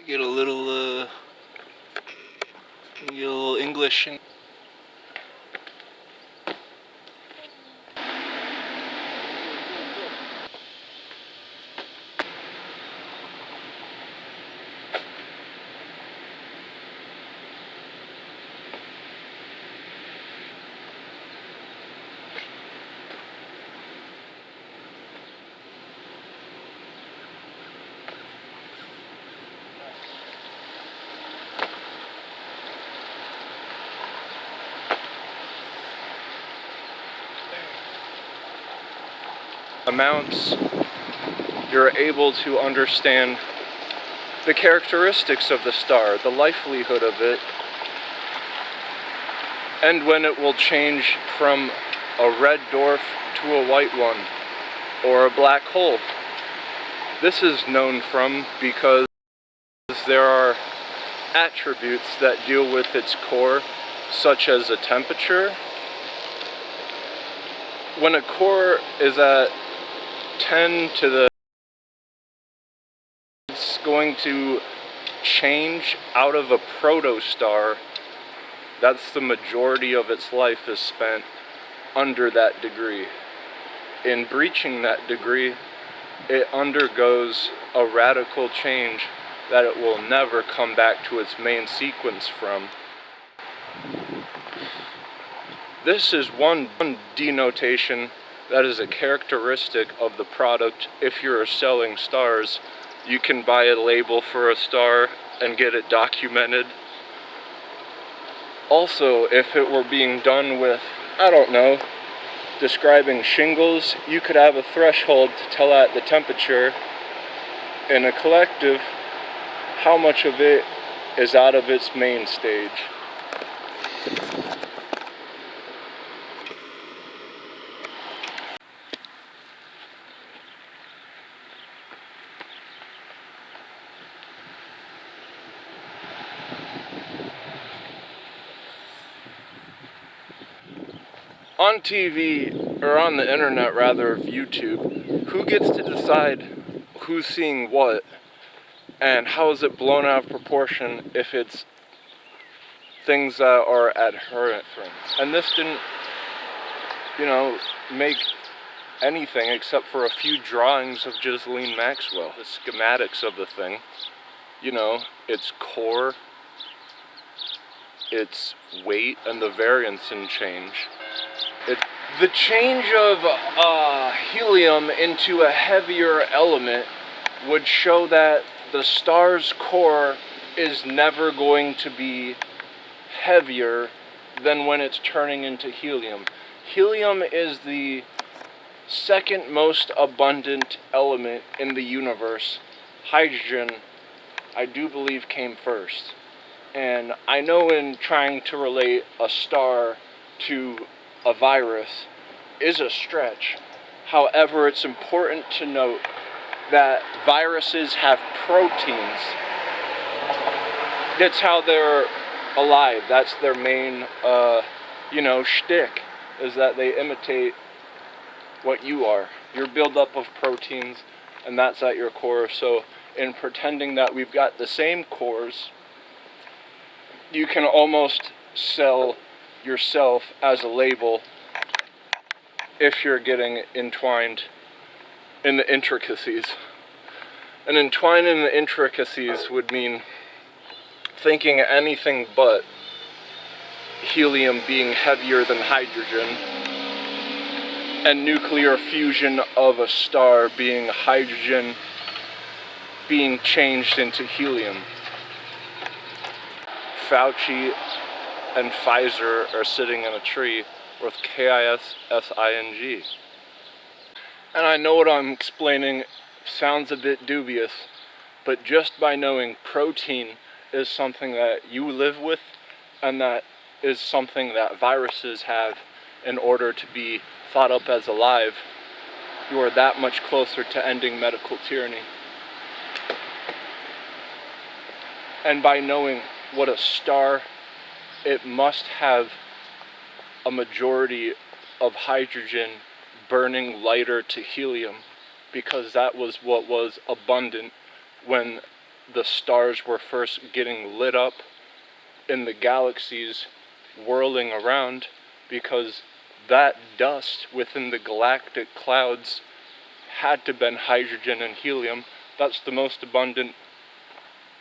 Get a little English in. Amounts, you're able to understand the characteristics of the star, the livelihood of it, and when it will change from a red dwarf to a white one, or a black hole. This is known from because there are attributes that deal with its core, such as a temperature. When a core is at 10 to the, it's going to change out of a protostar. That's the majority of its life is spent under that degree. In breaching that degree, it undergoes a radical change that it will never come back to its main sequence from. This is one denotation that is a characteristic of the product. If you're selling stars, you can buy a label for a star and get it documented. Also, if it were being done with, I don't know, describing shingles, you could have a threshold to tell at the temperature in a collective how much of it is out of its main stage. On TV, or on the internet rather, of YouTube, who gets to decide who's seeing what, and how is it blown out of proportion if it's things that are adherent? And this didn't, make anything except for a few drawings of Ghislaine Maxwell. The schematics of the thing, its core, its weight, and the variance in change. The change of helium into a heavier element would show that the star's core is never going to be heavier than when it's turning into helium. Helium is the second most abundant element in the universe. Hydrogen, I do believe, came first. And I know in trying to relate a star to a virus is a stretch. However, it's important to note that viruses have proteins. That's how they're alive. That's their main, shtick, is that they imitate what you are. Your buildup of proteins, and that's at your core. So in pretending that we've got the same cores, you can almost sell yourself as a label if you're getting entwined in the intricacies. And entwined in the intricacies would mean thinking anything but helium being heavier than hydrogen, and nuclear fusion of a star being hydrogen being changed into helium. Fauci and Pfizer are sitting in a tree with KISSING. And I know what I'm explaining sounds a bit dubious, but just by knowing protein is something that you live with, and that is something that viruses have in order to be thought up as alive, you are that much closer to ending medical tyranny. And by knowing what a star, it must have a majority of hydrogen burning lighter to helium, because that was what was abundant when the stars were first getting lit up in the galaxies whirling around, because that dust within the galactic clouds had to have been hydrogen and helium. That's the most abundant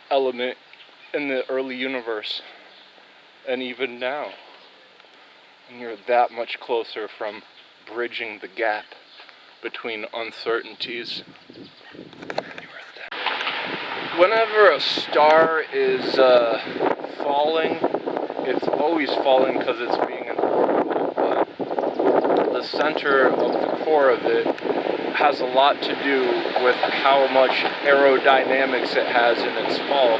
element in the early universe, and even now. And you're that much closer from bridging the gap between uncertainties. Whenever a star is falling, it's always falling because it's being in orbital, but the center of the core of it has a lot to do with how much aerodynamics it has in its fall.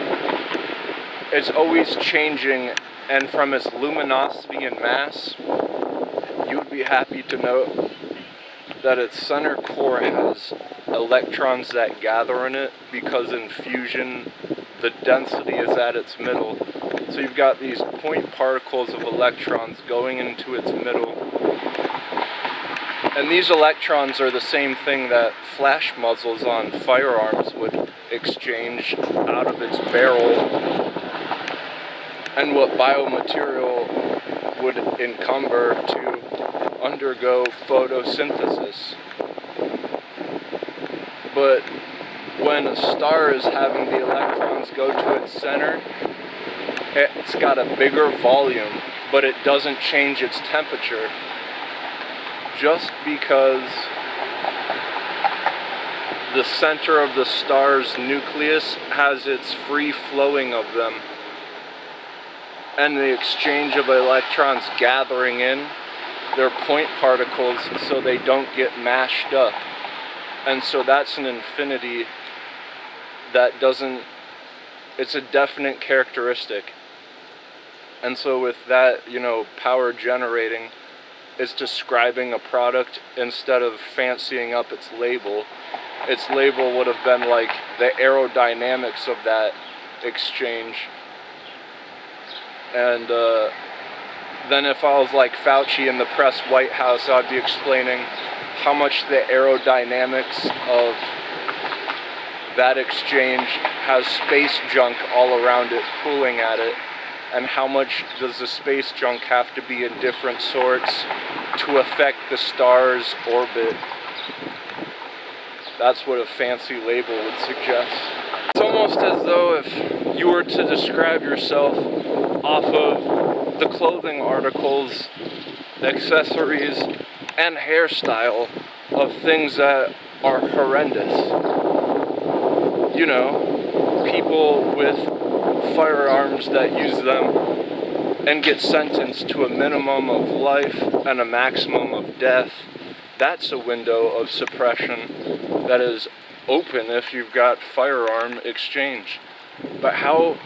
It's always changing, and from its luminosity and mass, you'd be happy to know that its center core has electrons that gather in it, because in fusion the density is at its middle. So you've got these point particles of electrons going into its middle, and these electrons are the same thing that flash muzzles on firearms would exchange out of its barrel, and what biomaterial would encumber to undergo photosynthesis. But when a star is having the electrons go to its center, it's got a bigger volume, but it doesn't change its temperature, just because the center of the star's nucleus has its free flowing of them, and the exchange of electrons gathering in their point particles so they don't get mashed up. And so that's an infinity that doesn't, it's a definite characteristic. And so with that, power generating is describing a product instead of fancying up its label. Its label would have been like the aerodynamics of that exchange. And then if I was like Fauci in the press White House, I'd be explaining how much the aerodynamics of that exchange has space junk all around it pulling at it, and how much does the space junk have to be in different sorts to affect the star's orbit. That's what a fancy label would suggest. It's almost as though if you were to describe yourself off of the clothing articles, accessories, and hairstyle of things that are horrendous. People with firearms that use them and get sentenced to a minimum of life and a maximum of death. That's a window of suppression that is open if you've got firearm exchange. But how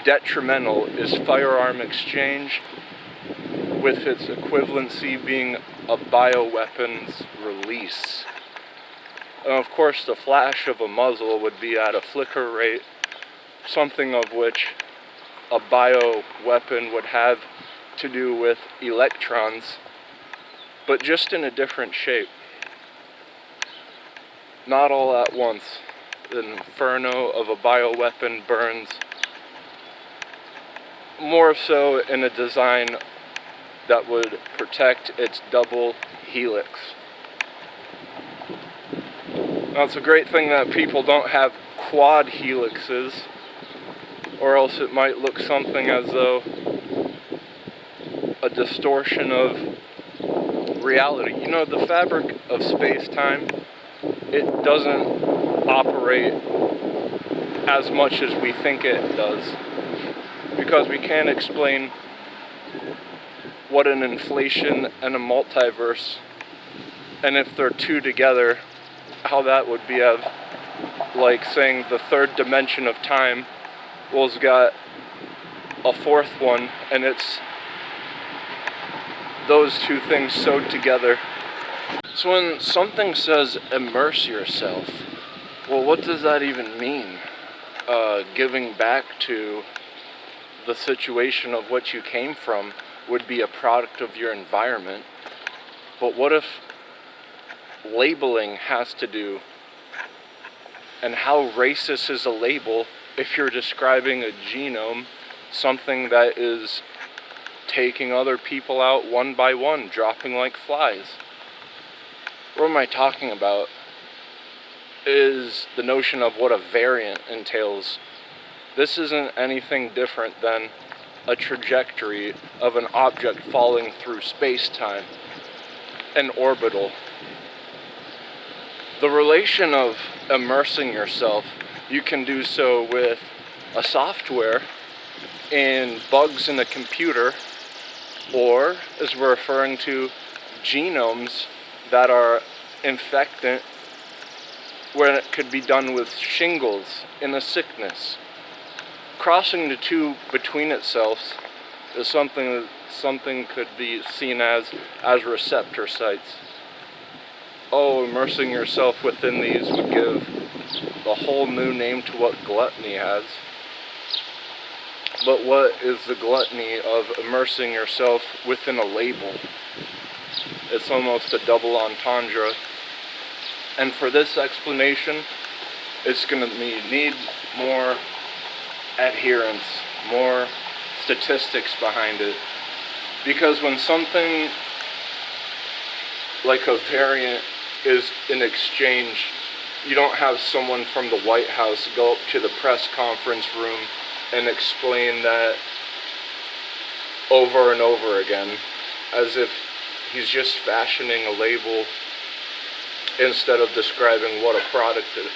detrimental is firearm exchange with its equivalency being a bioweapons release? And of course, the flash of a muzzle would be at a flicker rate, something of which a bioweapon would have to do with electrons, but just in a different shape. Not all at once. The inferno of a bioweapon burns more so in a design that would protect its double helix. Now, it's a great thing that people don't have quad helixes, or else it might look something as though a distortion of reality. The fabric of space-time, it doesn't operate as much as we think it does, because we can't explain what an inflation and a multiverse, and if they're two together, how that would be of like saying the third dimension of time, well, it's got a fourth one, and it's those two things sewed together. So when something says immerse yourself, well, what does that even mean? Giving back to the situation of what you came from would be a product of your environment. But what if labeling has to do, and how racist is a label if you're describing a genome, something that is taking other people out one by one, dropping like flies. What am I talking about? Is the notion of what a variant entails. This isn't anything different than a trajectory of an object falling through space-time, an orbital. The relation of immersing yourself, you can do so with a software in bugs in a computer, or, as we're referring to, genomes that are infectant, where it could be done with shingles in a sickness. Crossing the two between itself is something could be seen as receptor sites. Oh, immersing yourself within these would give a whole new name to what gluttony has. But what is the gluttony of immersing yourself within a label? It's almost a double entendre. And for this explanation, it's going to need more adherence, more statistics behind it. Because when something like a variant is in exchange, you don't have someone from the White House go up to the press conference room and explain that over and over again, as if he's just fashioning a label instead of describing what a product is.